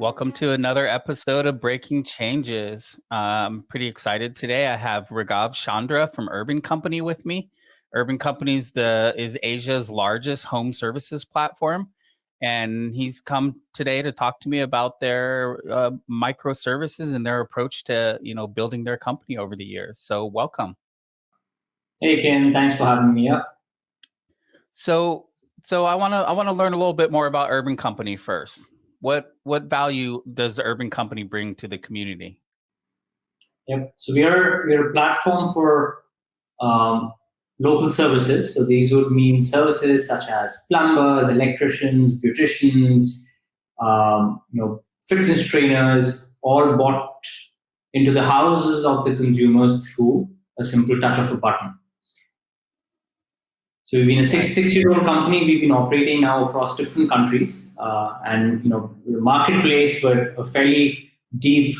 Welcome to another episode of Breaking Changes. I'm pretty excited today. I have Raghav Chandra from Urban Company with me. Urban Company is Asia's largest home services platform, and he's come today to talk to me about their microservices and their approach to building their company over the years. So welcome. Hey Ken, thanks for having me up. So I want to learn a little bit more about Urban Company first. What value does the Urban Company bring to the community? Yep. So we're a platform for local services. So these would mean services such as plumbers, electricians, beauticians, fitness trainers, all bought into the houses of the consumers through a simple touch of a button. So we've been a six-year-old company. We've been operating now across different countries, and we're a marketplace, but a fairly deep,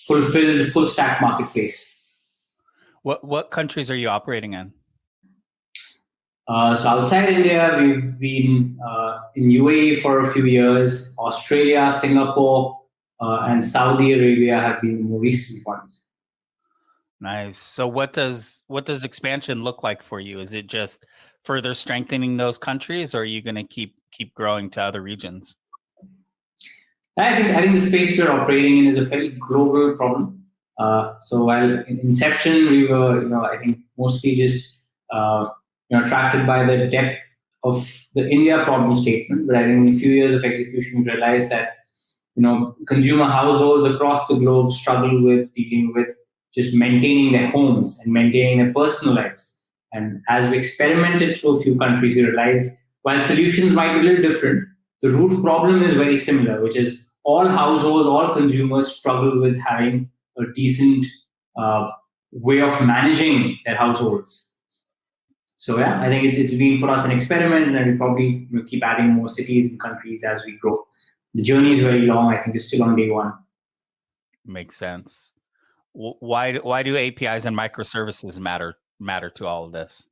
fulfilled, full-stack marketplace. What countries are you operating in? So outside India, we've been in UAE for a few years. Australia, Singapore, and Saudi Arabia have been the more recent ones. Nice. So what does expansion look like for you? Is it just further strengthening those countries, or are you going to keep growing to other regions? I think the space we're operating in is a fairly global problem. So while in inception we were, I think mostly just attracted by the depth of the India problem statement, but I think in a few years of execution we realized that consumer households across the globe struggle with dealing with just maintaining their homes and maintaining their personal lives. And as we experimented through a few countries, we realized while solutions might be a little different, the root problem is very similar, which is all households, all consumers struggle with having a decent way of managing their households. So yeah, I think it's been for us an experiment, and we'll probably keep adding more cities and countries as we grow. The journey is very long. I think we're still on day one. Makes sense. Why do APIs and microservices matter to all of this?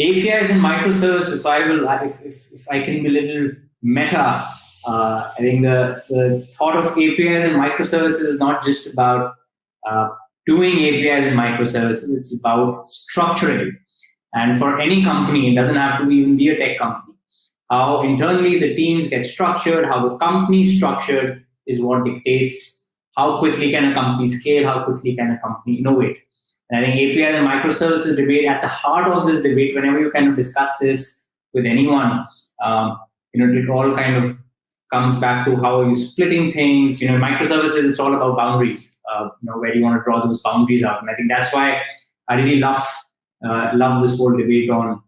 APIs and microservices. So I will, if I can be a little meta, I think the thought of APIs and microservices is not just about doing APIs and microservices. It's about structuring. And for any company, it doesn't have to even be a tech company. How internally the teams get structured, how the company is structured is what dictates how quickly can a company scale, how quickly can a company innovate. And I think API and microservices debate, at the heart of this debate, whenever you kind of discuss this with anyone, it all kind of comes back to how are you splitting things. Microservices, it's all about boundaries. Where do you want to draw those boundaries out? And I think that's why I really love this whole debate on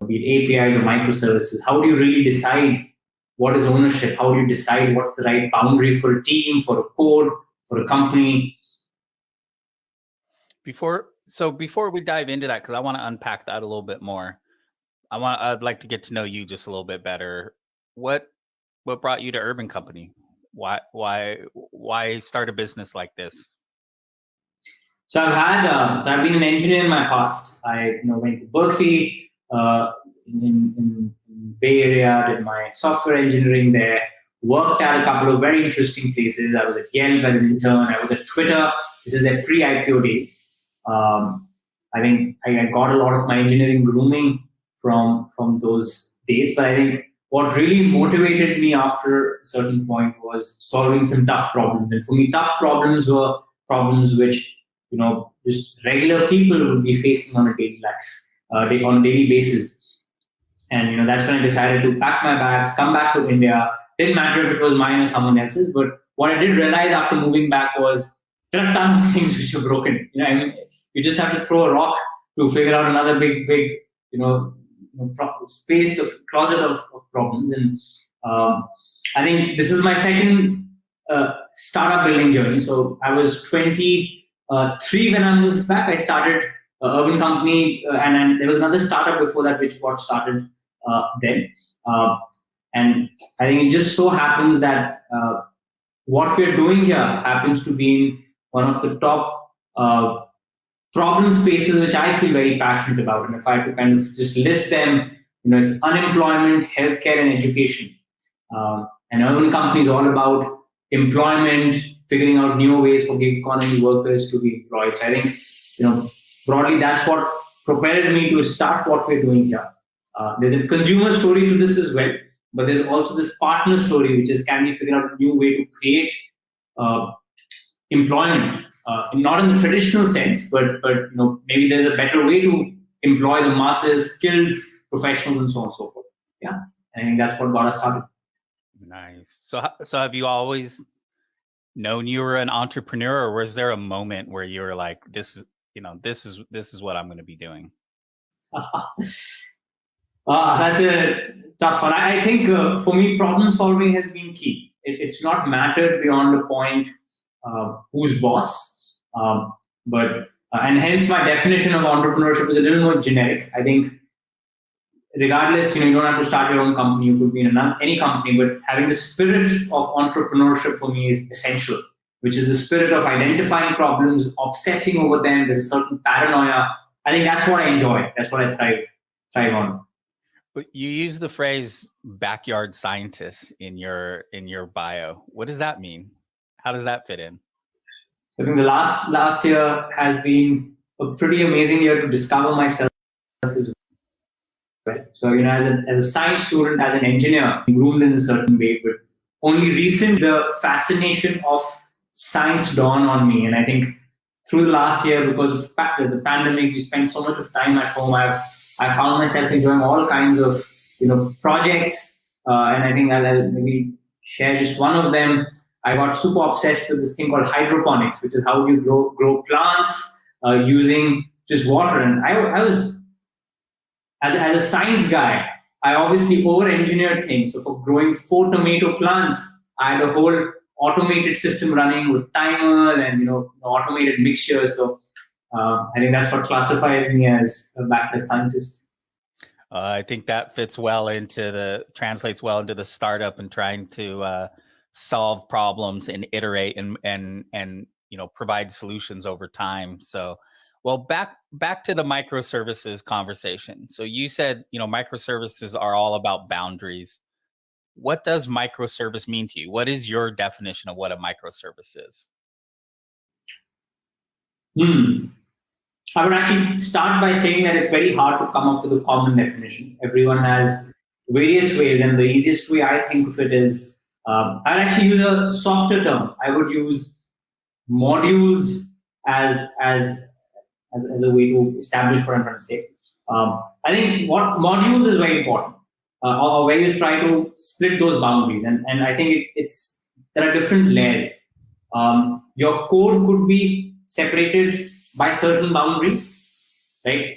be it APIs or microservices. How do you really decide what is ownership? How do you decide what's the right boundary for a team, for a code, for a company? Before we dive into that, because I want to unpack that a little bit more, I'd like to get to know you just a little bit better. What brought you to Urban Company? Why start a business like this? So I've been an engineer in my past. I went to Berkeley in Bay Area, did my software engineering there, worked at a couple of very interesting places. I was at Yelp as an intern. I was at Twitter. This is their pre-IPO days. I think I got a lot of my engineering grooming from those days. But I think what really motivated me after a certain point was solving some tough problems. And for me, tough problems were problems which just regular people would be facing on a daily life, on a daily basis. And that's when I decided to pack my bags, come back to India. Didn't matter if it was mine or someone else's, but what I did realize after moving back was there are tons of things which are broken. You just have to throw a rock to figure out another big, space, of closet of problems. And I think this is my second startup building journey. So I was 23 when I moved back. I started Urban Company, and there was another startup before that which got started then. And I think it just so happens that what we're doing here happens to be in one of the top problem spaces which I feel very passionate about. And if I had to kind of just list them, it's unemployment, healthcare, and education. An urban company is all about employment, figuring out new ways for gig economy workers to be employed. So I think, broadly, that's what propelled me to start what we're doing here. There's a consumer story to this as well, but there's also this partner story, which is, can we figure out a new way to create employment, not in the traditional sense, but maybe there's a better way to employ the masses, skilled professionals, and so on and so forth. Yeah, I think that's what got us started. Nice. So have you always known you were an entrepreneur, or was there a moment where you were like, this is what I'm going to be doing? That's a tough one. I think for me, problem solving has been key. It's not mattered beyond the point who's boss, and hence my definition of entrepreneurship is a little more generic. I think regardless, you don't have to start your own company. You could be in any company, but having the spirit of entrepreneurship for me is essential, which is the spirit of identifying problems, obsessing over them. There's a certain paranoia. I think that's what I enjoy. That's what I thrive on. But you use the phrase backyard scientist in your bio. What does that mean? How does that fit in? So I think the last year has been a pretty amazing year to discover myself as well. So as a science student, as an engineer, groomed in a certain way, but only recently the fascination of science dawned on me. And I think through the last year, because of the pandemic, we spent so much of time at home. I found myself enjoying all kinds of projects, and I think I'll maybe share just one of them. I got super obsessed with this thing called hydroponics, which is how you grow plants using just water. And I was, as a science guy, I obviously over-engineered things. So for growing 4 tomato plants, I had a whole automated system running with timers and automated mixtures. So I think that's what classifies me as a backyard scientist. I think that translates well into the startup and trying to solve problems and iterate and provide solutions over time. So, well, back to the microservices conversation. So you said microservices are all about boundaries. What does microservice mean to you? What is your definition of what a microservice is? I would actually start by saying that it's very hard to come up with a common definition. Everyone has various ways, and the easiest way I think of it is I'd actually use a softer term. I would use modules as a way to establish what I'm trying to say. I think what modules is very important, or where you try to split those boundaries, and I think there are different layers. Your code could be separated by certain boundaries, right?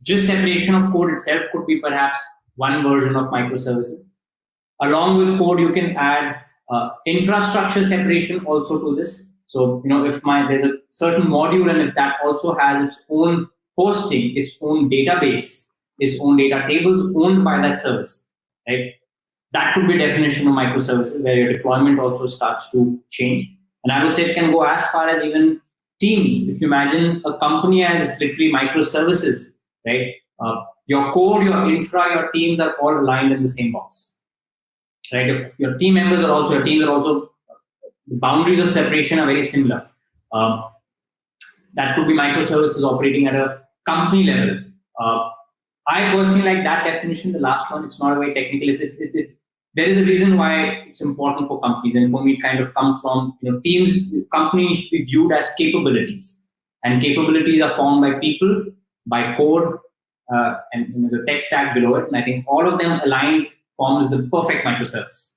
Just separation of code itself could be perhaps one version of microservices. Along with code, you can add infrastructure separation also to this. So, if there's a certain module, and if that also has its own hosting, its own database, its own data tables owned by that service, right? That could be a definition of microservices, where your deployment also starts to change. And I would say it can go as far as even teams. If you imagine a company as literally microservices, right? Your code, your infra, your teams are all aligned in the same box, right? Your team members are also, the boundaries of separation are very similar. That could be microservices operating at a company level. I personally like that definition, the last one. It's not very technical. There is a reason why it's important for companies, and for me, it kind of comes from teams. Companies should be viewed as capabilities, and capabilities are formed by people, by code, and the tech stack below it. And I think all of them aligned forms the perfect microservice.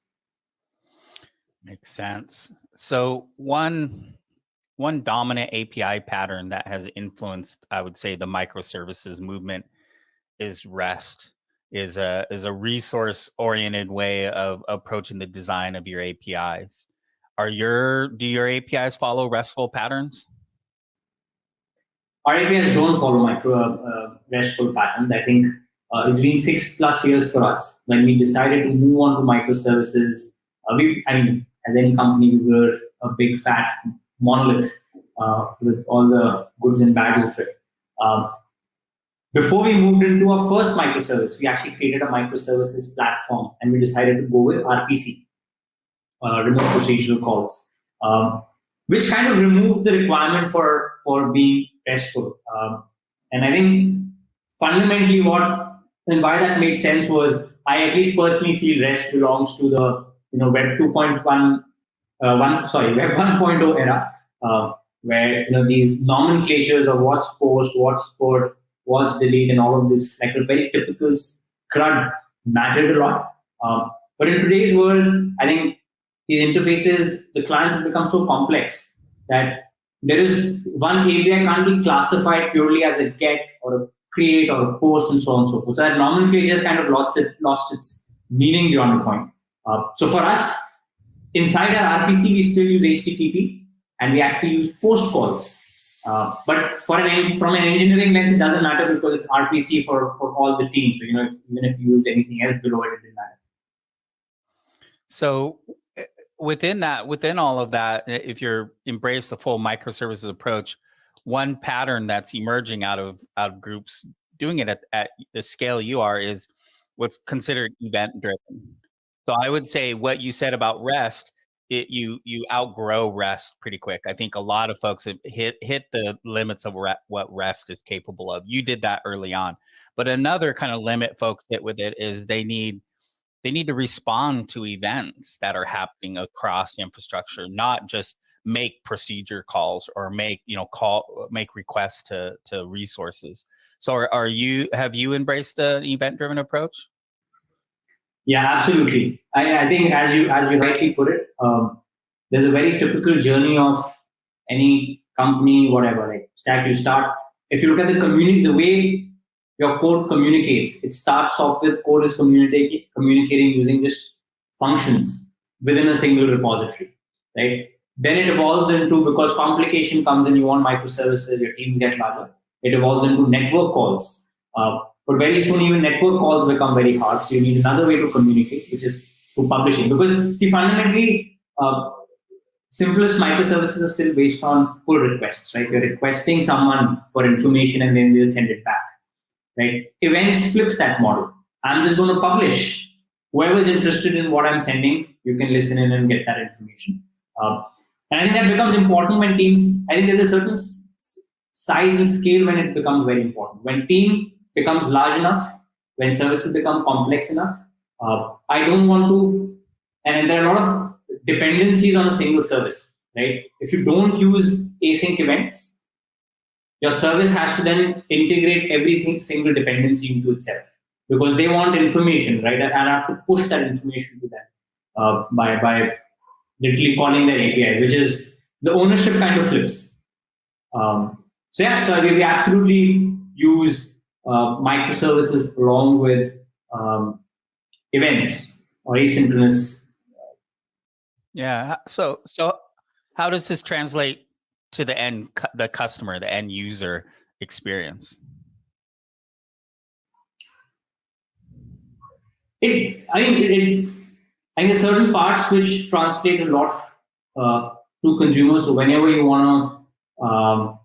Makes sense. So one dominant API pattern that has influenced, I would say, the microservices movement is REST. Is a resource-oriented way of approaching the design of your APIs. Do your APIs follow RESTful patterns? Our APIs don't follow RESTful patterns. I think it's been 6+ years for us when we decided to move on to microservices. As any company, we were a big fat monolith with all the goods and bads of it. Before we moved into our first microservice, we actually created a microservices platform, and we decided to go with RPC. remove procedural calls, which kind of removed the requirement for being RESTful. And I think fundamentally and why that made sense was I at least personally feel REST belongs to the Web 2.1 Web 1.0 era, where these nomenclatures of what's post, what's put, what's delete, and all of this, like a very typical CRUD, mattered a lot. But in today's world, I think these interfaces, the clients have become so complex that there is one API can't be classified purely as a get or a create or a post and so on and so forth. So that nomenclature has kind of lost its meaning beyond the point. So for us, inside our RPC, we still use HTTP and we actually use post calls. But from an engineering lens, it doesn't matter because it's RPC for all the teams. So even if you used anything else below it, it didn't matter. So within all of that, if you're embrace the full microservices approach, one pattern that's emerging out of groups doing it at the scale you are is what's considered event driven. So I would say what you said about REST, you outgrow REST pretty quick. I think a lot of folks have hit the limits of what REST is capable of. You did that early on, but another kind of limit folks hit with it is they need to respond to events that are happening across the infrastructure, not just make procedure calls or make requests to resources. So have you embraced an event-driven approach? Yeah, absolutely. I think as you rightly put it, there's a very typical journey of any company, whatever, like stack you start. If you look at the way your code communicates, it starts off with code is communicating using just functions within a single repository, right? Then it evolves into, because complication comes in, you want microservices, your teams get larger. It evolves into network calls. But very soon, even network calls become very hard. So you need another way to communicate, which is through publishing. Because see, fundamentally, simplest microservices are still based on pull requests, right? You're requesting someone for information and then they'll send it back, right? Events flips that model. I'm just going to publish. Whoever's interested in what I'm sending, you can listen in and get that information. And I think that becomes important when teams, I think there's a certain size and scale when it becomes very important. When team becomes large enough, when services become complex enough, I don't want to, and there are a lot of dependencies on a single service, right? If you don't use async events, your service has to then integrate everything, single dependency into itself, because they want information, right? And I have to push that information to them by literally calling their API, which is the ownership kind of flips. So we absolutely use microservices along with events or asynchronous. Yeah. So how does this translate to the customer, the end user experience? I think there's certain parts which translate a lot to consumers. So whenever you want to,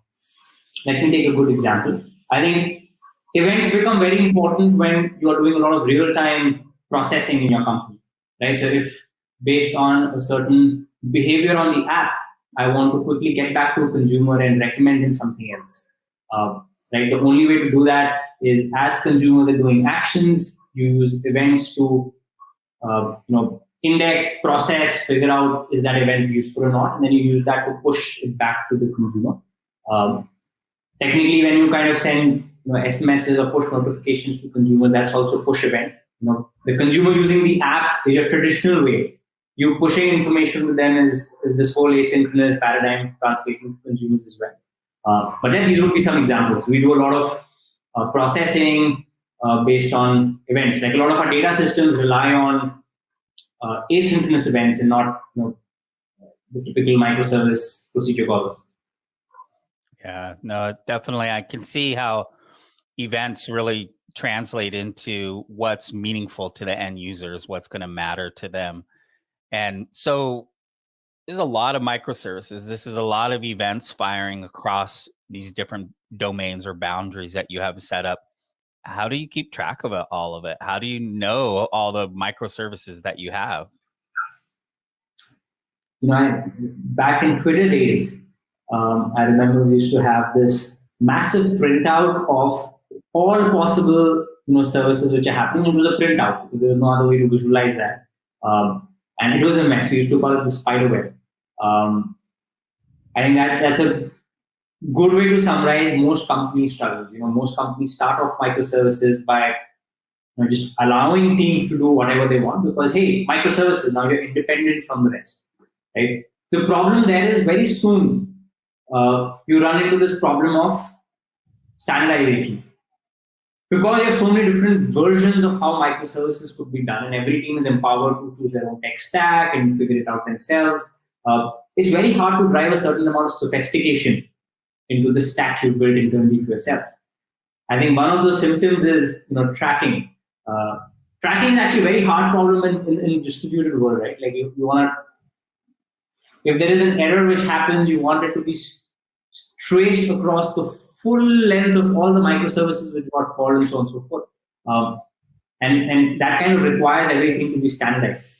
let me take a good example. I think events become very important when you are doing a lot of real-time processing in your company, right? So if based on a certain behavior on the app, I want to quickly get back to a consumer and recommend him something else. Right? The only way to do that is as consumers are doing actions, you use events to index, process, figure out is that event useful or not, and then you use that to push it back to the consumer. Technically, when you kind of send SMSs or push notifications to consumers, that's also push event. The consumer using the app is your traditional way. You pushing information to them is this whole asynchronous paradigm translating to consumers as well. But then these would be some examples. We do a lot of processing based on events. Like a lot of our data systems rely on asynchronous events and not the typical microservice procedure calls. Yeah, no, definitely. I can see how events really translate into what's meaningful to the end users, what's going to matter to them. And so there's a lot of microservices. This is a lot of events firing across these different domains or boundaries that you have set up. How do you keep track of all of it? How do you know all the microservices that you have? back in Twitter days, I remember we used to have this massive printout of all possible services which are happening. It was a printout because there was no other way to visualize that, and it was a mess. We used to call it the spider web. I think that's a good way to summarize most companies' struggles. Most companies start off microservices by just allowing teams to do whatever they want because hey, microservices, now you're independent from the rest, right? The problem there is very soon you run into this problem of standardization because you have so many different versions of how microservices could be done, and every team is empowered to choose their own tech stack and figure it out themselves. It's very hard to drive a certain amount of sophistication into the stack you build internally for yourself. I think one of those symptoms is tracking. Tracking is actually a very hard problem in distributed world, right? Like you want to, if there is an error which happens, you want it to be traced across the full length of all the microservices which got called and so on and so forth. And that kind of requires everything to be standardized.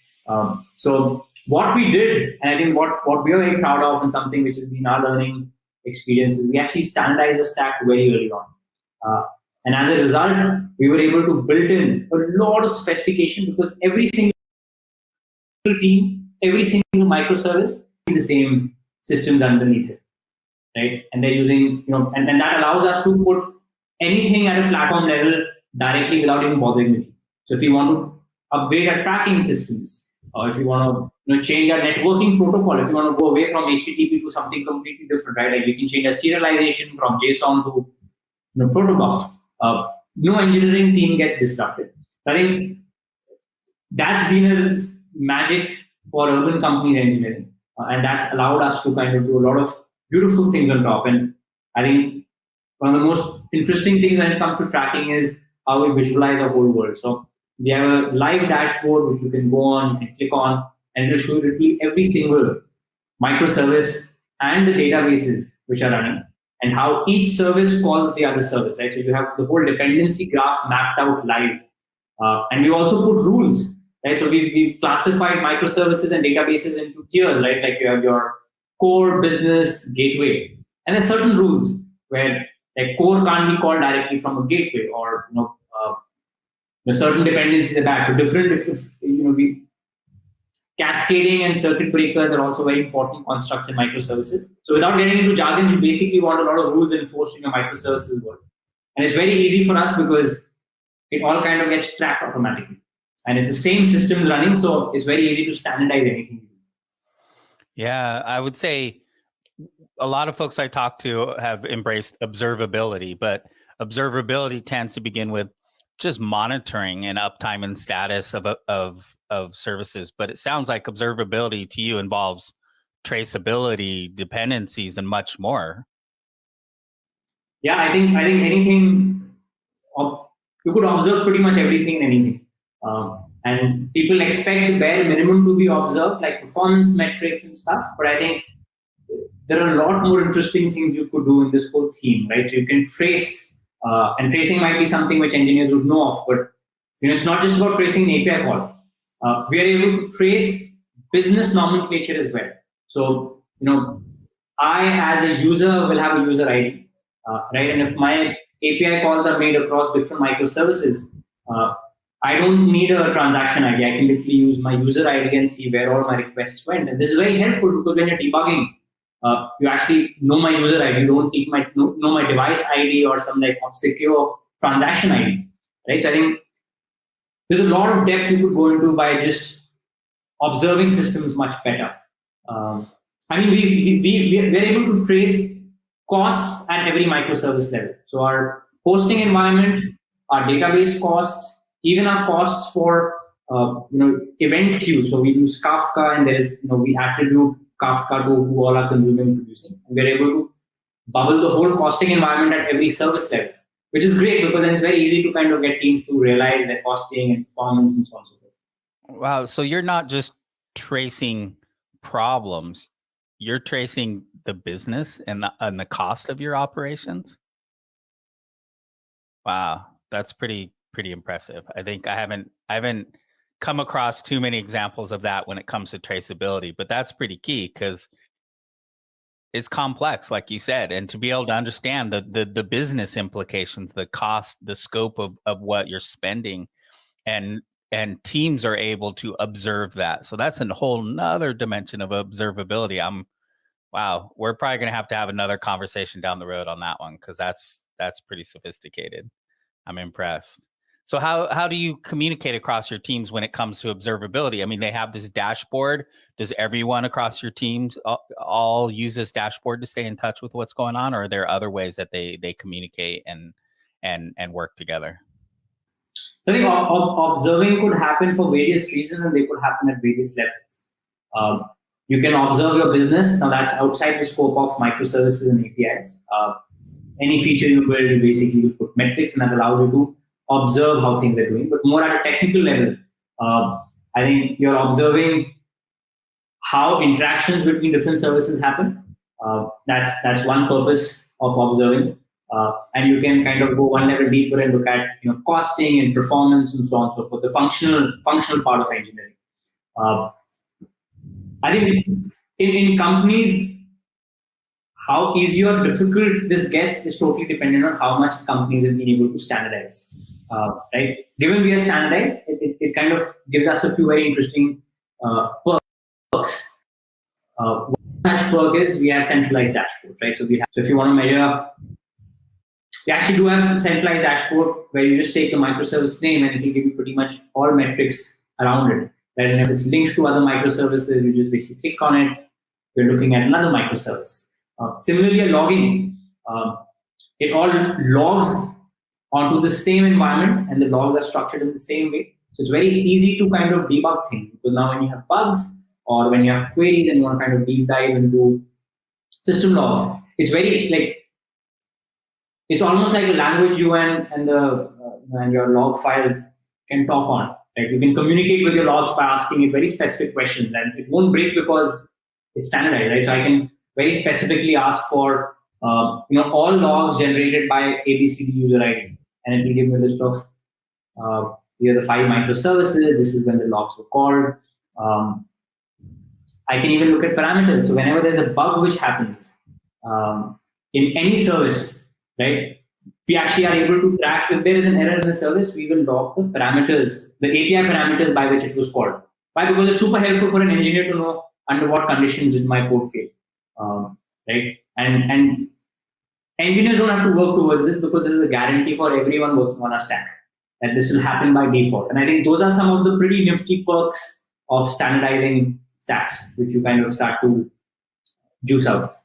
So what we did, and I think what we are very proud of and something which has been our learning experience is we actually standardized the stack very early on. And as a result, we were able to build in a lot of sophistication because every single team, every single microservice, the same systems underneath it, right? And they're using, and that allows us to put anything at a platform level directly without even bothering the team. So if you want to upgrade our tracking systems, or if you want to change our networking protocol, if you want to go away from HTTP to something completely different, right? Like you can change our serialization from JSON to protobuf. No engineering team gets disrupted. I think that's been a magic for urban companies engineering, and that's allowed us to kind of do a lot of beautiful things on top. And I think one of the most interesting things when it comes to tracking is how we visualize our whole world. So we have a live dashboard which you can go on, you can click on, and it will show you every single microservice and the databases which are running, and how each service calls the other service, right? So you have the whole dependency graph mapped out live. And we also put rules, right? So we've classified microservices and databases into tiers, right? Like you have your core, business, gateway. And there's certain rules where like core can't be called directly from a gateway, or certain dependencies are bad. So different, if we cascading and circuit breakers are also very important constructs in microservices. So without getting into jargons, you basically want a lot of rules enforced in your microservices world. And it's very easy for us because it all kind of gets tracked automatically. And it's the same systems running, so it's very easy to standardize anything. Yeah, I would say a lot of folks I talk to have embraced observability, but observability tends to begin with just monitoring and uptime and status of services. But it sounds like observability to you involves traceability, dependencies, and much more. Yeah, I think anything, you could observe pretty much everything and anything. And people expect the bare minimum to be observed, like performance metrics and stuff. But I think there are a lot more interesting things you could do in this whole theme, right? So you can trace, and tracing might be something which engineers would know of, but it's not just about tracing an API call. We are able to trace business nomenclature as well. So I as a user will have a user ID, right? And if my API calls are made across different microservices, I don't need a transaction ID. I can literally use my user ID and see where all my requests went. And this is very helpful because when you're debugging, you actually know my user ID. You don't need know my device ID or some like obscure transaction ID, right? So I think there's a lot of depth you could go into by just observing systems much better. I mean, we're able to trace costs at every microservice level. So our hosting environment, our database costs, even our costs for event queues. So we use Kafka, and there is we attribute Kafka to who all are consuming and producing. And we're able to bubble the whole costing environment at every service level, which is great because then it's very easy to kind of get teams to realize their costing and performance and so on and so forth. Wow. So you're not just tracing problems, you're tracing the business and the cost of your operations. Wow. That's pretty impressive. I think I haven't come across too many examples of that when it comes to traceability, but that's pretty key because it's complex, like you said, and to be able to understand the business implications, the cost, the scope of what you're spending, and teams are able to observe that. So that's a whole nother dimension of observability. Wow, we're probably going to have another conversation down the road on that one because that's pretty sophisticated. I'm impressed. So how do you communicate across your teams when it comes to observability? I mean, they have this dashboard. Does everyone across your teams all use this dashboard to stay in touch with what's going on, or are there other ways that they communicate and work together? I think observing could happen for various reasons, and they could happen at various levels. You can observe your business. Now, that's outside the scope of microservices and APIs. Any feature you build, you basically will put metrics, and that allows you to observe how things are doing. But more at a technical level, I think you're observing how interactions between different services happen. That's one purpose of observing. And you can kind of go one level deeper and look at costing and performance and so on and so forth, the functional part of engineering. I think in companies, how easy or difficult this gets is totally dependent on how much companies have been able to standardize. Right? Given we are standardized, it kind of gives us a few very interesting perks. One such perk is we have centralized dashboards, right? So if you want to measure, we actually do have some centralized dashboard where you just take the microservice name and it will give you pretty much all metrics around it. Right? And if it's linked to other microservices, you just basically click on it. You're looking at another microservice. Similarly, logging, it all logs onto the same environment, and the logs are structured in the same way. So it's very easy to kind of debug things. Because now when you have bugs or when you have queries and you want to kind of deep dive into system logs, it's very it's almost like a language you and your log files can talk on. Right? You can communicate with your logs by asking it very specific questions, and it won't break because it's standardized, right? So I can very specifically ask for all logs generated by ABCD user ID, and it will give me a list of here are the 5 microservices. This is when the logs were called. I can even look at parameters. So whenever there's a bug which happens in any service, right, we actually are able to track if there is an error in the service. We will log the parameters, the API parameters by which it was called. Why? Because it's super helpful for an engineer to know under what conditions did my code fail. Right? And engineers don't have to work towards this because this is a guarantee for everyone working on our stack that this will happen by default. And I think those are some of the pretty nifty perks of standardizing stacks, which you kind of start to juice out.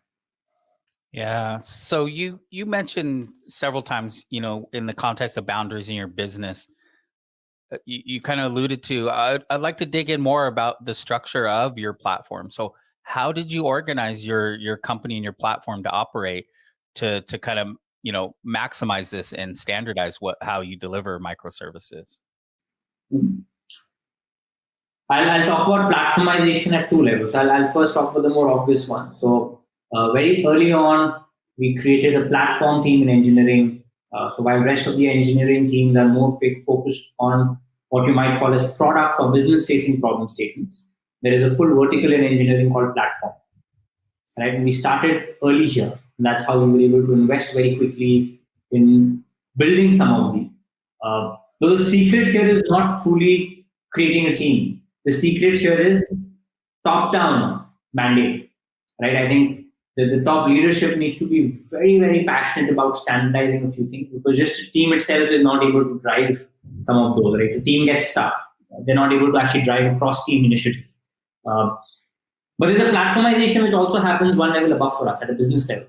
Yeah. So you mentioned several times, in the context of boundaries in your business, you kind of alluded to. I'd like to dig in more about the structure of your platform. So how did you organize your company and your platform to operate to kind of maximize this and standardize how you deliver microservices? I'll talk about platformization at 2 levels. I'll first talk about the more obvious one. So very early on, we created a platform team in engineering. So while the rest of the engineering teams are more focused on what you might call as product or business-facing problem statements, there is a full vertical in engineering called platform. Right? And we started early here. And that's how we were able to invest very quickly in building some of these. But the secret here is not fully creating a team. The secret here is top-down mandate. Right? I think that the top leadership needs to be very, very passionate about standardizing a few things, because just a team itself is not able to drive some of those. Right? The team gets stuck. They're not able to actually drive a cross-team initiative. But there's a platformization which also happens one level above for us at a business level.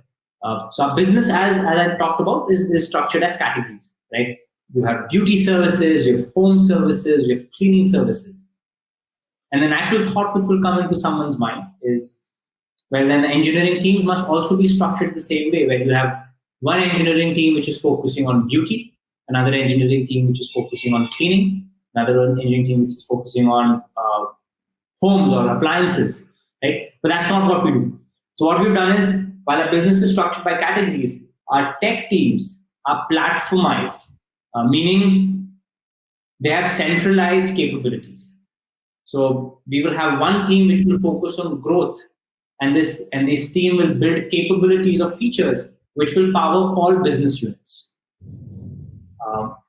So our business, as I talked about, is structured as categories. Right? You have beauty services, you have home services, you have cleaning services. And the natural thought which will come into someone's mind is, well, then the engineering teams must also be structured the same way, where you have one engineering team which is focusing on beauty, another engineering team which is focusing on cleaning, another engineering team which is focusing on homes or appliances, right? But that's not what we do. So what we've done is, while our business is structured by categories, our tech teams are platformized, meaning they have centralized capabilities. So we will have one team which will focus on growth, and this team will build capabilities of features which will power all business units.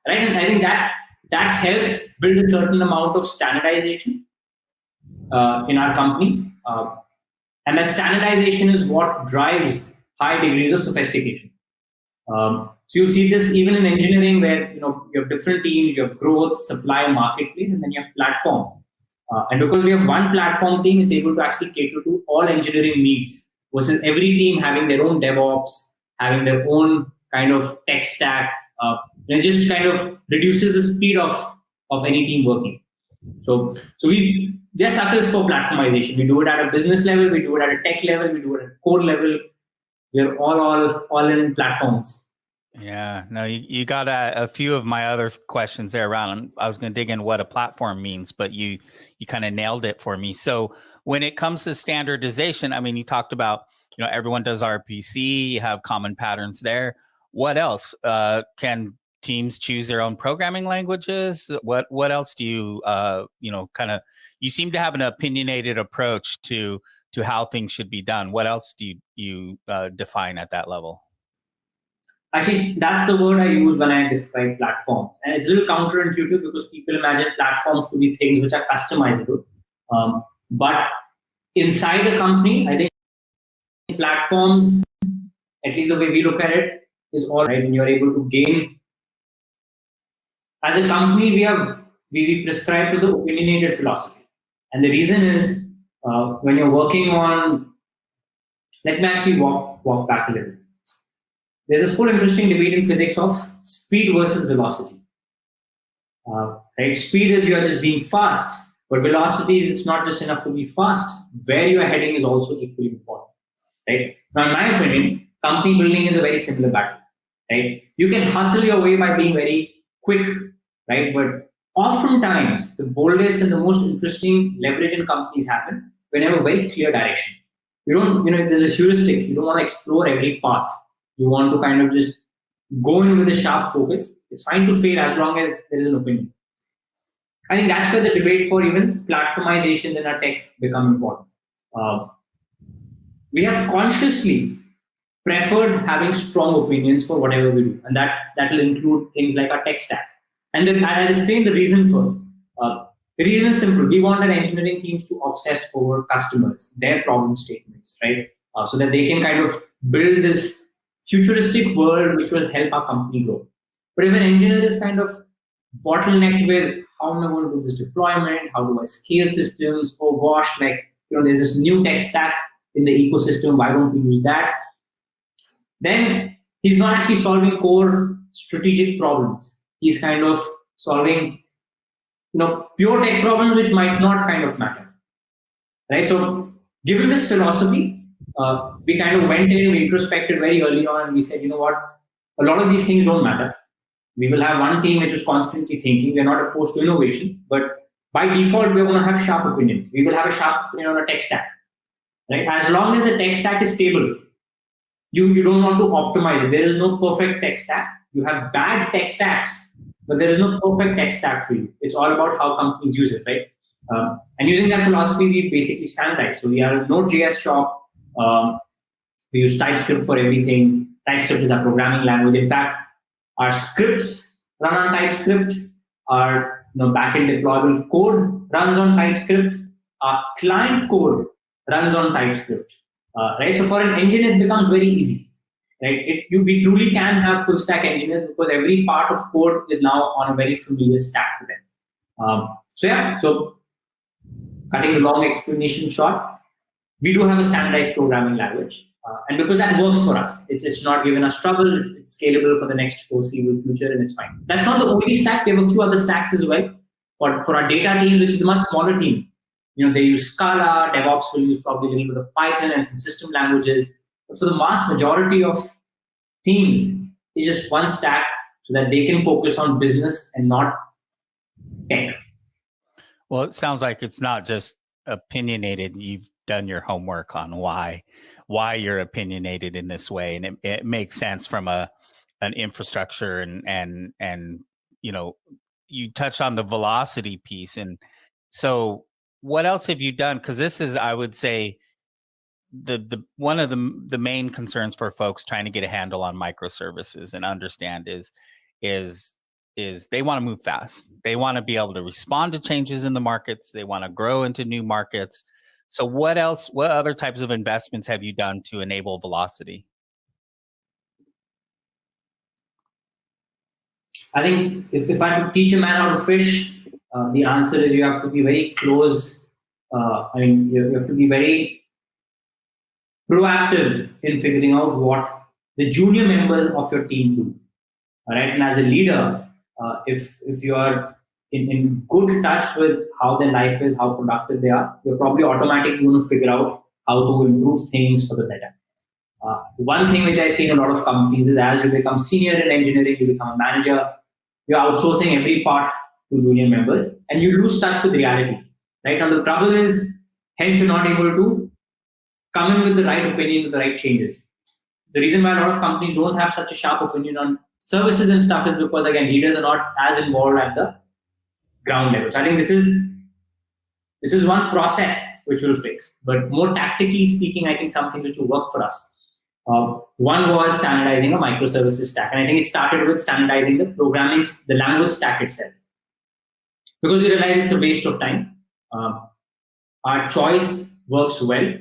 Right, and I think that helps build a certain amount of standardization in our company, and that standardization is what drives high degrees of sophistication. So you'll see this even in engineering, where you have different teams, you have growth, supply, marketplace, and then you have platform. And because we have one platform team, it's able to actually cater to all engineering needs versus every team having their own DevOps, having their own kind of tech stack. And it just kind of reduces the speed of any team working. So we are suckers for platformization. We do it at a business level, we do it at a tech level, we do it at a code level. We're all in platforms. Yeah, no, you got a few of my other questions there around. I was going to dig in what a platform means, but you kind of nailed it for me. So when it comes to standardization, I mean, you talked about, everyone does RPC, you have common patterns there. What else? Can teams choose their own programming languages? What else do you, you seem to have an opinionated approach to how things should be done. What else do you define at that level? Actually, that's the word I use when I describe platforms. And it's a little counterintuitive because people imagine platforms to be things which are customizable. But inside a company, I think platforms, at least the way we look at it, is all right. And you're able to gain. As a company, we prescribe to the opinionated philosophy. And the reason is when you're working on, let me actually walk back a little. There's this whole interesting debate in physics of speed versus velocity. Right? Speed is you're just being fast, but velocity is it's not just enough to be fast. Where you're heading is also equally important. Right? Now, in my opinion, company building is a very similar battle. Right? You can hustle your way by being very quick, right? But oftentimes, the boldest and the most interesting leverage in companies happen when you have a very clear direction. You don't, there's a heuristic. You don't want to explore every path. You want to kind of just go in with a sharp focus. It's fine to fail as long as there is an opinion. I think that's where the debate for even platformization in our tech become important. We have consciously preferred having strong opinions for whatever we do, and that will include things like our tech stack. And then I'll explain the reason first. The reason is simple. We want our engineering teams to obsess over customers, their problem statements, right? So that they can kind of build this futuristic world which will help our company grow. But if an engineer is kind of bottlenecked with how am I going to do this deployment, how do I scale systems, oh gosh, there's this new tech stack in the ecosystem, why don't we use that? Then he's not actually solving core strategic problems. He's kind of solving pure tech problems which might not kind of matter. Right? So given this philosophy, we kind of went in, we introspected very early on, and we said, you know what, a lot of these things don't matter. We will have one team which is constantly thinking. We're not opposed to innovation, but by default, we're going to have sharp opinions. We will have a sharp opinion on a tech stack. Right? As long as the tech stack is stable, you don't want to optimize it. There is no perfect tech stack. You have bad tech stacks, but there is no perfect tech stack for you. It's all about how companies use it, right? And using that philosophy, we basically standardize. So we are a Node.js shop. We use TypeScript for everything. TypeScript is our programming language. In fact, our scripts run on TypeScript. Our backend deployable code runs on TypeScript. Our client code runs on TypeScript. Right? So for an engineer, it becomes very easy. Right? We truly can have full stack engineers because every part of code is now on a very familiar stack for them. So cutting the long explanation short, we do have a standardized programming language. And because that works for us, it's not giving us trouble, it's scalable for the next foreseeable future, and it's fine. That's not the only stack. We have a few other stacks as well. For our data team, which is a much smaller team, they use Scala, DevOps will use probably a little bit of Python and some system languages. But for the vast majority of teams, it's just one stack so that they can focus on business and not tech. Well, it sounds like it's not just opinionated. You've done your homework on why you're opinionated in this way, and it makes sense from an infrastructure and you touched on the velocity piece, and so what else have you done? Because this is, I would say, the one of the main concerns for folks trying to get a handle on microservices and understand is they want to move fast. They want to be able to respond to changes in the markets. They want to grow into new markets. So what other types of investments have you done to enable velocity? I think if I could teach a man how to fish, the answer is you have to be very close. You have to be very proactive in figuring out what the junior members of your team do. All right, and as a leader, if you are in good touch with how their life is, how productive they are, you're probably automatically going to figure out how to improve things for the better. One thing which I see in a lot of companies is as you become senior in engineering, you become a manager, you're outsourcing every part to junior members, and you lose touch with reality. Right now, the trouble is, hence you're not able to come in with the right opinion, with the right changes. The reason why a lot of companies don't have such a sharp opinion on services and stuff is because, again, leaders are not as involved at the ground level. So I think this is one process which will fix. But more tactically speaking, I think something which will work for us. One was standardizing a microservices stack. And I think it started with standardizing the language stack itself. Because we realized it's a waste of time. Our choice works well.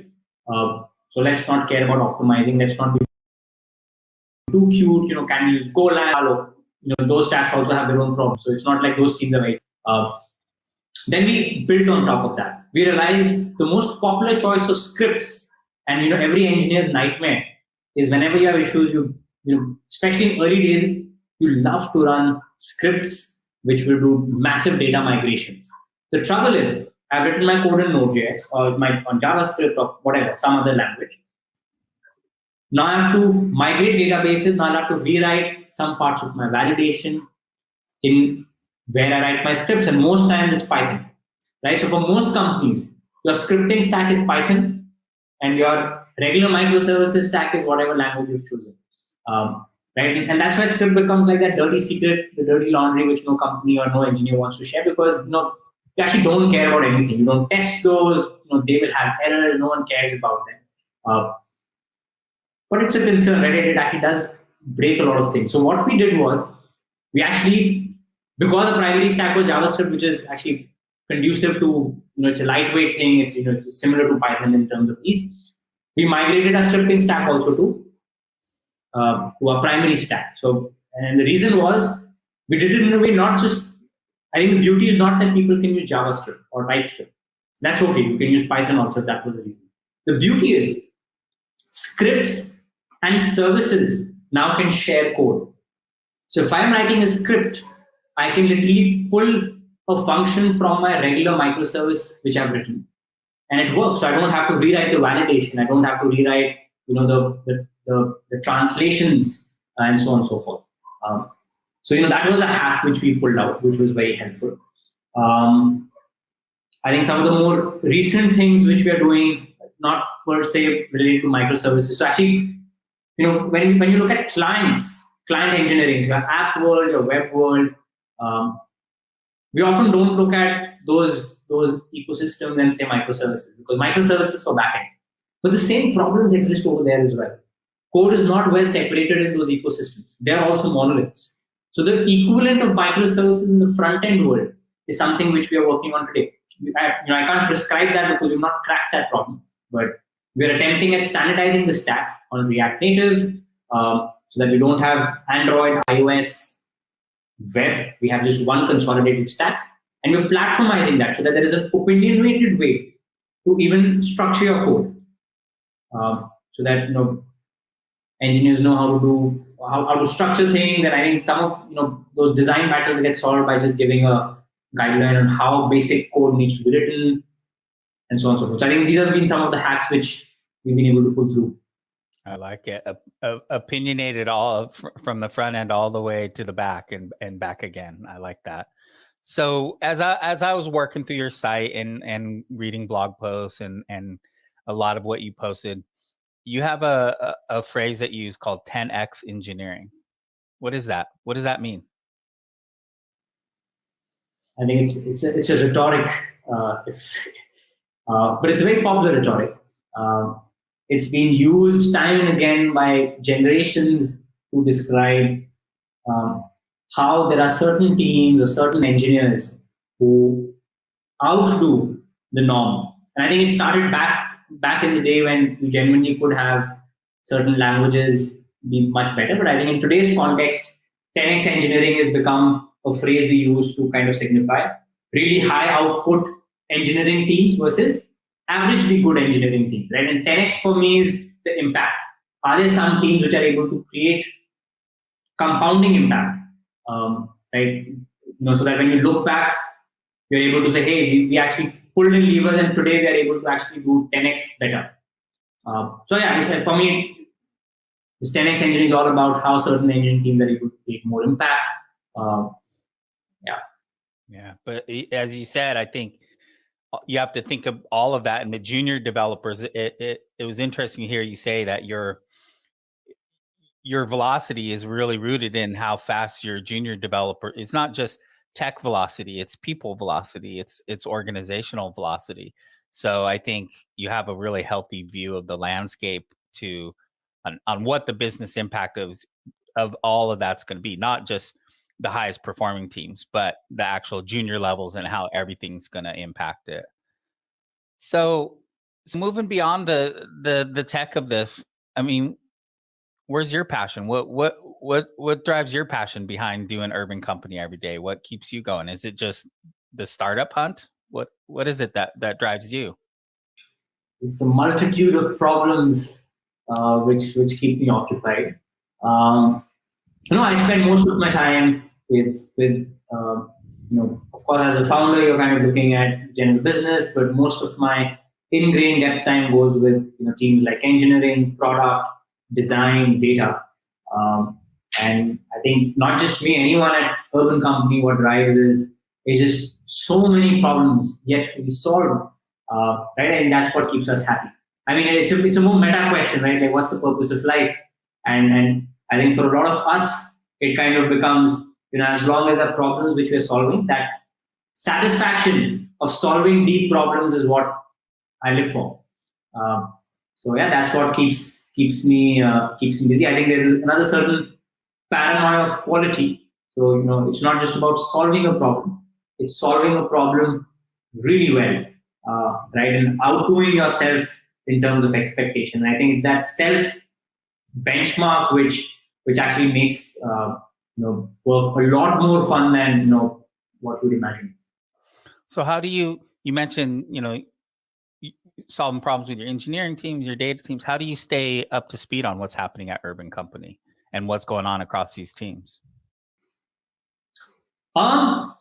So let's not care about optimizing. Let's not be too cute. Can we use Golang? Those stacks also have their own problems. So it's not like those teams are very. Then we built on top of that. We realized the most popular choice of scripts, and every engineer's nightmare is whenever you have issues, especially in early days, you love to run scripts which will do massive data migrations. The trouble is, I've written my code in Node.js or on JavaScript or whatever, some other language. Now I have to migrate databases. Now I have to rewrite some parts of my validation in where I write my scripts, and most times it's Python. Right? So for most companies, your scripting stack is Python, and your regular microservices stack is whatever language you've chosen. Right? And that's why script becomes like that dirty secret, the dirty laundry, which no company or no engineer wants to share, because you actually don't care about anything. You don't test those. They will have errors. No one cares about them. But it's a concern, right? It actually does break a lot of things. So what we did was, we actually, because the primary stack was JavaScript, which is actually conducive to, it's a lightweight thing. It's similar to Python in terms of ease. We migrated our scripting stack also to our primary stack. So, and the reason was, we did it in a way not just, I think the beauty is not that people can use JavaScript or TypeScript. That's okay. You can use Python also if that was the reason. The beauty is, scripts and services now can share code. So if I'm writing a script, I can literally pull a function from my regular microservice which I've written, and it works. So I don't have to rewrite the validation. I don't have to rewrite, the translations and so on and so forth. So that was a hack which we pulled out, which was very helpful. I think some of the more recent things which we are doing, not per se related to microservices. So actually, when you look at client engineering, your app world, your web world, we often don't look at those ecosystems and say microservices, because microservices for backend. But the same problems exist over there as well. Code is not well separated in those ecosystems. They are also monoliths. So the equivalent of microservices in the front end world is something which we are working on today. I can't prescribe that because we've not cracked that problem, but we're attempting at standardizing the stack on React Native, so that we don't have Android, iOS, web. We have just one consolidated stack, and we're platformizing that so that there is an opinionated way to even structure your code, so that engineers know how to structure things. And I think some of those design battles get solved by just giving a guideline on how basic code needs to be written, and so on and so forth. So I think these have been some of the hacks which we've been able to pull through. I like it. Opinionated from the front end all the way to the back and back again. I like that. So as I was working through your site and reading blog posts and a lot of what you posted, you have a phrase that you use called 10x engineering. What is that? What does that mean? I think it's a rhetoric, but it's a very popular rhetoric. It's been used time and again by generations to describe um, how there are certain teams or certain engineers who outdo the norm. And I think it started back in the day when you genuinely could have certain languages be much better. But I think in today's context, 10x engineering has become a phrase we use to kind of signify really high output engineering teams versus averagely good engineering teams, right? And 10x for me is the impact. Are there some teams which are able to create compounding impact, right? So that when you look back, you're able to say, hey, we actually pulled in levers and today we are able to actually do 10x better. So yeah, for me, this 10x engineering is all about how certain engineering teams are able to create more impact. Yeah. Yeah, but as you said, I think you have to think of all of that. And the junior developers, it was interesting to hear you say that your velocity is really rooted in how fast your junior developer. It's not just tech velocity, it's people velocity, it's organizational velocity. So I think you have a really healthy view of the landscape on what the business impact of all of that's going to be, not just the highest performing teams, but the actual junior levels and how everything's going to impact it. So moving beyond the tech of this, I mean, where's your passion? What drives your passion behind doing Urban Company every day? What keeps you going? Is it just the startup hunt? What is it that drives you? It's the multitude of problems which keep me occupied. I spend most of my time with of course, as a founder, you're kind of looking at general business, but most of my ingrained depth time goes with teams like engineering, product, design, data. And I think not just me, anyone at Urban Company, what drives is just so many problems yet to be solved, right? And that's what keeps us happy. I mean, it's a more meta question, right? Like, what's the purpose of life? And I think for a lot of us, it kind of becomes, as long as there are problems which we're solving, that satisfaction of solving deep problems is what I live for. So yeah, that's what keeps me busy. I think there's another certain paranoia of quality. So it's not just about solving a problem; it's solving a problem really well, right, and outdoing yourself in terms of expectation. And I think it's that self benchmark which actually makes work a lot more fun than what you'd imagine. So how do you mentioned solving problems with your engineering teams, your data teams? How do you stay up to speed on what's happening at Urban Company and what's going on across these teams? I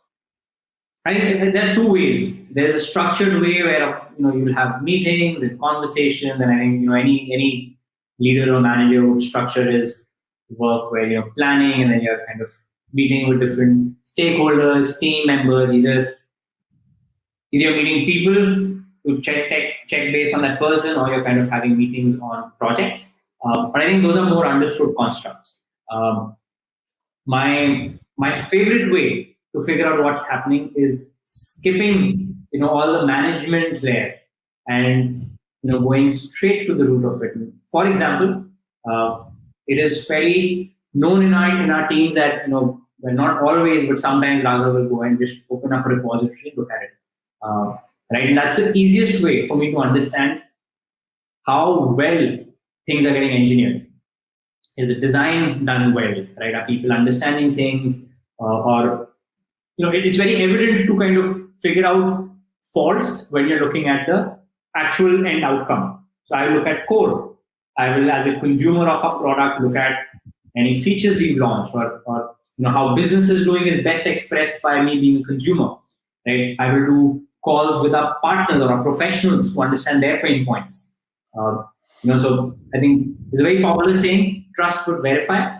think there are two ways. There's a structured way where you'll have meetings and conversations, and I think any leader or manager would structure his work where you're planning and then you're kind of meeting with different stakeholders, team members. Either you're meeting people to check based on that person, or you're kind of having meetings on projects. But I think those are more understood constructs. My favorite way to figure out what's happening is skipping all the management layer and going straight to the root of it. For example, it is fairly known in our teams that well, not always, but sometimes Raghav will go and just open up a repository and look at it. Right, and that's the easiest way for me to understand how well things are getting engineered. Is the design done well? Right, are people understanding things, or it's very evident to kind of figure out faults when you're looking at the actual end outcome. So I will look at code. I will, as a consumer of a product, look at any features we've launched, or how business is doing is best expressed by me being a consumer. Right, I will do calls with our partners or our professionals to understand their pain points. So I think it's a very popular saying: trust but verify.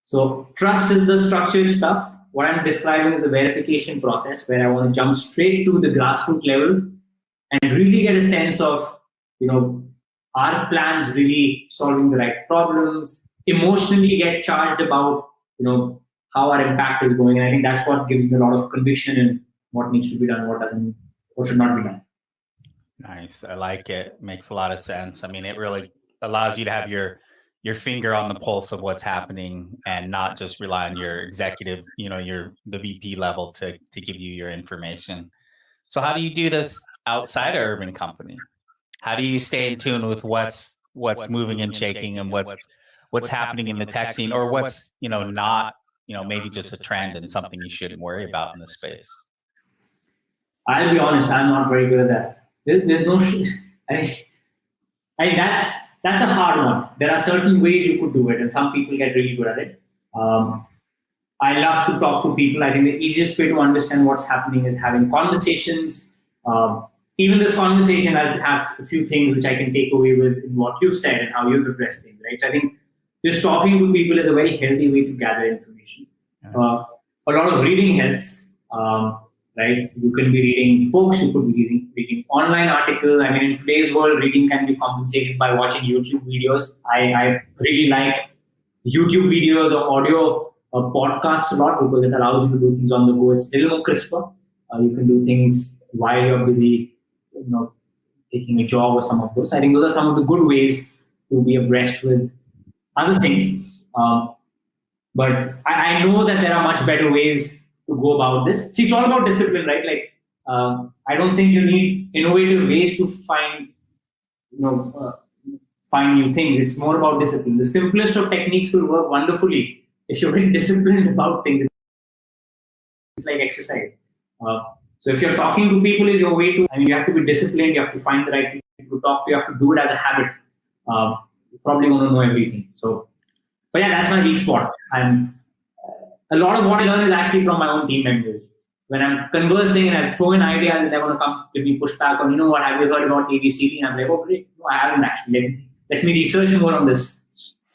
So trust is the structured stuff. What I'm describing is the verification process, where I want to jump straight to the grassroots level and really get a sense of, are plans really solving the right problems? Emotionally get charged about, how our impact is going. And I think that's what gives me a lot of conviction in what needs to be done, what doesn't, what should not be done. Nice. I like it. Makes a lot of sense. I mean, it really allows you to have your finger on the pulse of what's happening and not just rely on your executive, the VP level to give you your information. So how do you do this outside of Urban Company? How do you stay in tune with what's moving and shaking and what's happening in the tech scene, or what's, not, maybe just a trend and something you shouldn't worry about in the space? I'll be honest, I'm not very good at that. There's no, that's a hard one. There are certain ways you could do it, and some people get really good at it. I love to talk to people. I think the easiest way to understand what's happening is having conversations. Even this conversation, I'll have a few things which I can take away with in what you've said and how you've addressed things, right? So I think just talking to people is a very healthy way to gather information. A lot of reading helps, right? You can be reading books, you could be reading online articles. I mean, in today's world, reading can be compensated by watching YouTube videos. I really like YouTube videos or audio podcasts a lot because it allows you to do things on the go. It's a little more crisper. You can do things while you're busy, taking a job or some of those. I think those are some of the good ways to be abreast with other things. But I know that there are much better ways to go about this. See, it's all about discipline, right? Like, I don't think you need innovative ways to find new things. It's more about discipline. The simplest of techniques will work wonderfully if you're very disciplined about things. It's like exercise. So if you're talking to people is your way to, you have to be disciplined, you have to find the right people to talk to, you have to do it as a habit. You probably want to know everything. So, but yeah, that's my weak spot. And a lot of what I learn is actually from my own team members. When I'm conversing and I throw in ideas and they're going to come give me pushback on, what, have you heard about ABCD? And I'm like, oh, great. No, I haven't actually. Let me research more on this.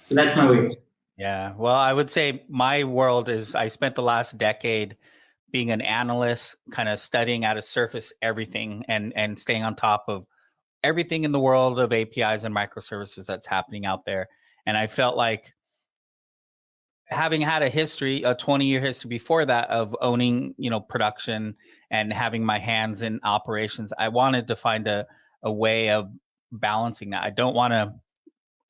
So that's my way. Yeah. Well, I would say my world is I spent the last decade being an analyst, kind of studying out of surface everything and staying on top of everything in the world of APIs and microservices that's happening out there. And I felt like having had a 20-year history before that of owning, production and having my hands in operations, I wanted to find a way of balancing that. I don't want to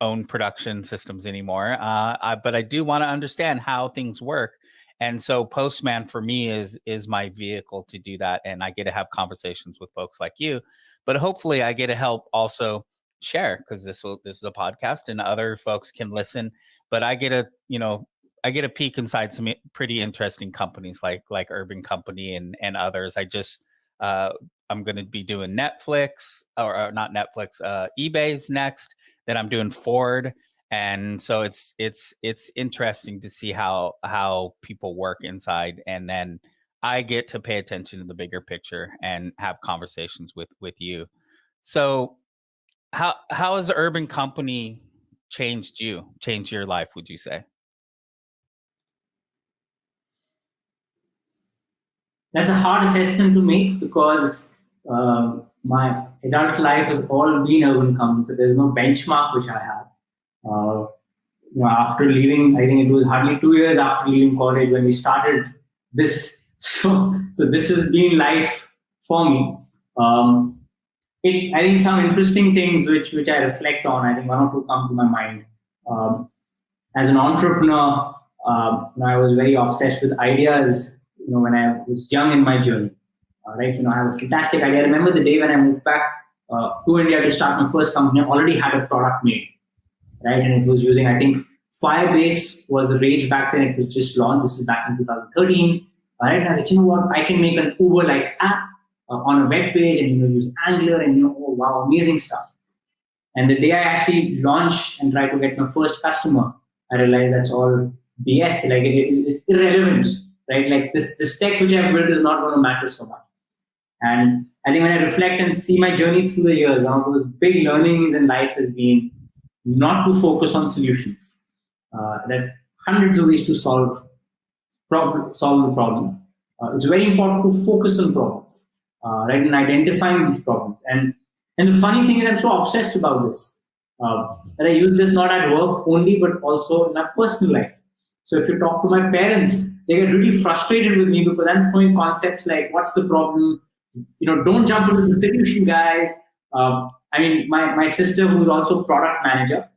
own production systems anymore, but I do want to understand how things work. And so Postman for me is my vehicle to do that. And I get to have conversations with folks like you, but hopefully I get to help also share, because this is a podcast and other folks can listen, but I get a peek inside some pretty interesting companies like Urban Company and others. I'm going to be doing Netflix or not Netflix, eBay's next. Then I'm doing Ford. And so it's interesting to see how people work inside, and then I get to pay attention to the bigger picture and have conversations with you. So how has Urban Company changed your life, would you say? That's a hard assessment to make because my adult life has all been Urban Company, so there's no benchmark which I have. After leaving, I think it was hardly 2 years after leaving college when we started this. So this has been life for me. I think some interesting things which I reflect on, I think one or two come to my mind. As an entrepreneur, I was very obsessed with ideas. When I was young in my journey, right? I have a fantastic idea. I remember the day when I moved back to India to start my first company. I already had a product made. Right, and it was using, I think, Firebase was the rage back then. It was just launched. This is back in 2013. Right, and I was like, what? I can make an Uber-like app on a web page and use Angular and oh wow, amazing stuff. And the day I actually launched and tried to get my first customer, I realized that's all BS. Like it's irrelevant, right? Like this tech which I've built is not going to matter so much. And I think when I reflect and see my journey through the years, one of those big learnings in life has been not to focus on solutions. There are hundreds of ways to solve the problems. It's very important to focus on problems, right, and identifying these problems. And the funny thing is, I'm so obsessed about this that I use this not at work only, but also in my personal life. So if you talk to my parents, they get really frustrated with me because I'm throwing concepts like, what's the problem? Don't jump into the solution, guys. My sister, who's also product manager,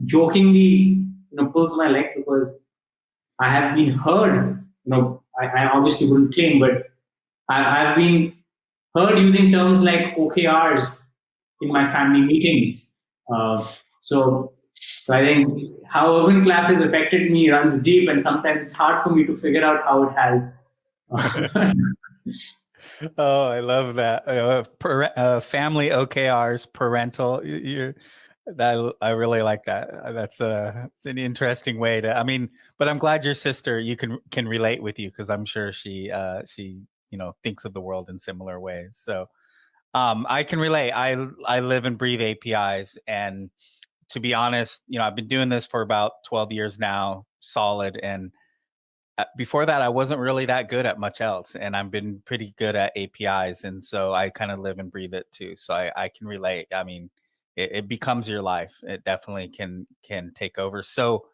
jokingly, pulls my leg because I have been heard, I obviously wouldn't claim, but I've been heard using terms like OKRs in my family meetings. So I think how Urban Clap has affected me runs deep, and sometimes it's hard for me to figure out how it has. Oh, I love that. Family OKRs, parental. I really like that. It's an interesting way to. But I'm glad your sister you can relate with you, because I'm sure she thinks of the world in similar ways. So I can relate. I live and breathe APIs, and to be honest, I've been doing this for about 12 years now, solid, and before that, I wasn't really that good at much else, and I've been pretty good at APIs, and so I kind of live and breathe it too. So I can relate. It becomes your life. It definitely can take over. So,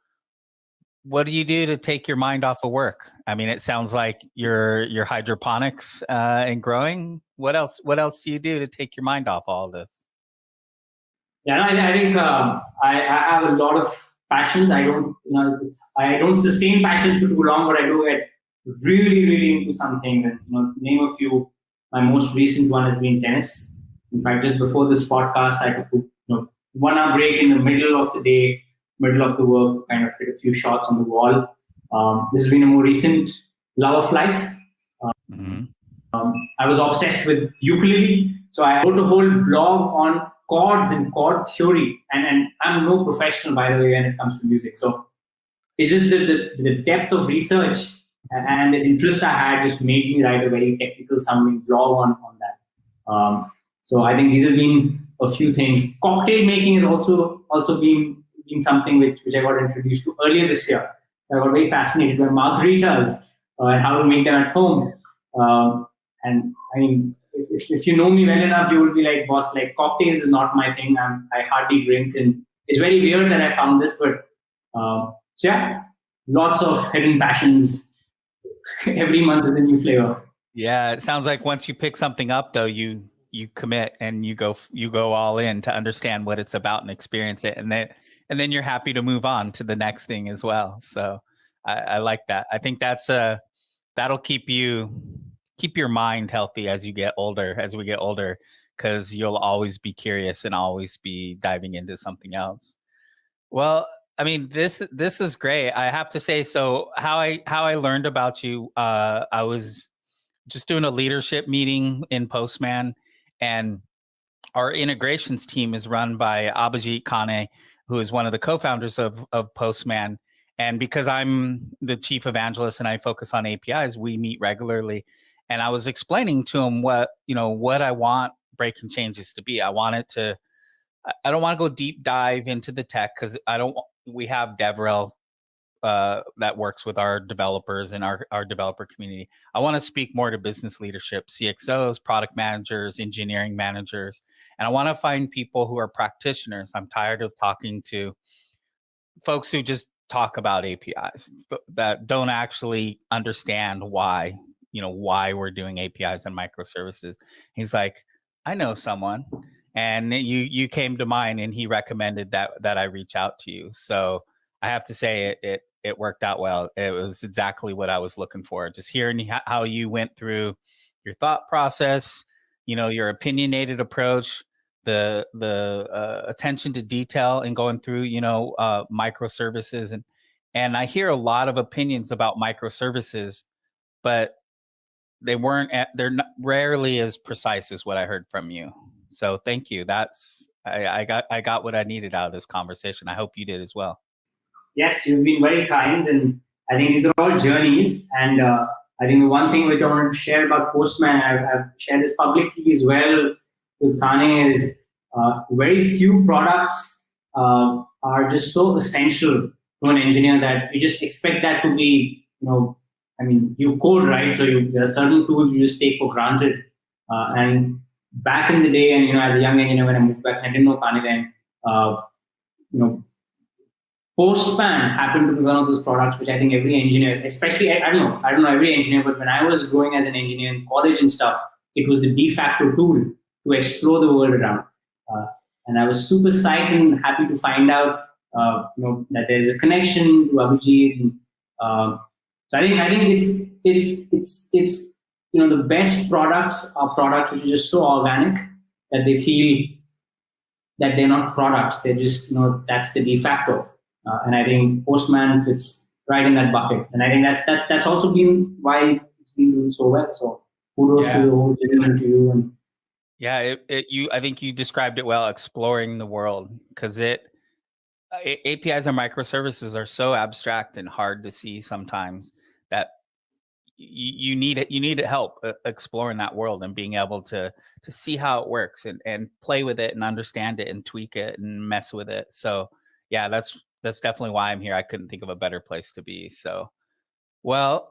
what do you do to take your mind off of work? It sounds like your hydroponics and growing. What else? What else do you do to take your mind off all of this? Yeah, I think I have a lot of passions. I don't sustain passions for too long, but I do get really, really into some things. And name a few. My most recent one has been tennis. In fact, just before this podcast, I took 1 hour break in the middle of the day, middle of the work, kind of hit a few shots on the wall. This has been a more recent love of life. I was obsessed with ukulele, so I wrote a whole blog on chords and chord theory. And I'm no professional, by the way, when it comes to music. So it's just the depth of research and the interest I had just made me write a very technical sounding blog on that. So I think these have been a few things. Cocktail making has also been something which I got introduced to earlier this year. So I got very fascinated by margaritas and how to make them at home. If you know me well enough, you would be like, boss, like cocktails is not my thing. I hardly drink, and it's very weird that I found this, but so yeah, lots of hidden passions. Every month is a new flavor. Yeah, it sounds like once you pick something up, though, you commit and you go all in to understand what it's about and experience it, and then you're happy to move on to the next thing as well. So I like that. I think that'll keep your mind healthy as we get older, because you'll always be curious and always be diving into something else. Well, this is great. I have to say, so how I learned about you, I was just doing a leadership meeting in Postman, and our integrations team is run by Abhijit Kane, who is one of the co-founders of Postman. And because I'm the chief evangelist and I focus on APIs, we meet regularly. And I was explaining to him what I want breaking changes to be. I don't want to go deep dive into the tech, because we have DevRel that works with our developers and our developer community. I want to speak more to business leadership, CXOs, product managers, engineering managers, and I want to find people who are practitioners. I'm tired of talking to folks who just talk about APIs that don't actually understand why we're doing APIs and microservices. He's like, I know someone, and you came to mind, and he recommended that I reach out to you. So I have to say it worked out well. It was exactly what I was looking for. Just hearing how you went through your thought process, your opinionated approach, the attention to detail and going through microservices, and I hear a lot of opinions about microservices, but they're not, rarely as precise as what I heard from you. So thank you. I got what I needed out of this conversation. I hope you did as well. Yes, you've been very kind, and I think these are all journeys. And I think the one thing which I wanted to share about Postman, I've shared this publicly as well with Kane, is very few products are just so essential to an engineer that you just expect that to be, you code, right? So there are certain tools you just take for granted. And back in the day, and as a young engineer, when I moved back, I didn't know Kane then. Postman happened to be one of those products which I think every engineer, especially I don't know every engineer, but when I was growing as an engineer in college and stuff, it was the de facto tool to explore the world around. And I was super psyched and happy to find out, that there's a connection to Abhijit. And, so I think it's the best products are products which are just so organic that they feel that they're not products. They're just that's the de facto. And I think Postman fits right in that bucket. And I think that's also been why it's been doing so well. So kudos to the whole team and to you. And yeah, I think you described it well, exploring the world, because APIs and microservices are so abstract and hard to see sometimes that you need help exploring that world and being able to see how it works and play with it and understand it and tweak it and mess with it. So yeah, that's definitely why I'm here. I couldn't think of a better place to be. So, well,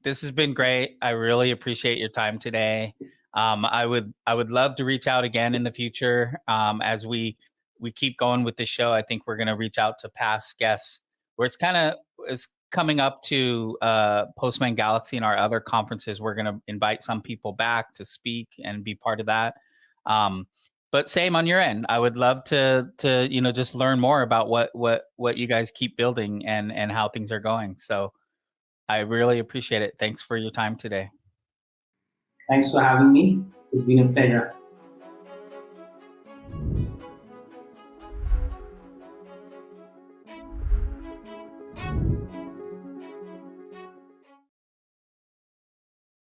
this has been great. I really appreciate your time today. I would love to reach out again in the future. As we keep going with the show, I think we're going to reach out to past guests where it's coming up to Postman Galaxy and our other conferences. We're going to invite some people back to speak and be part of that. But same on your end. I would love to just learn more about what you guys keep building and how things are going. So I really appreciate it. Thanks for your time today. Thanks for having me. It's been a pleasure.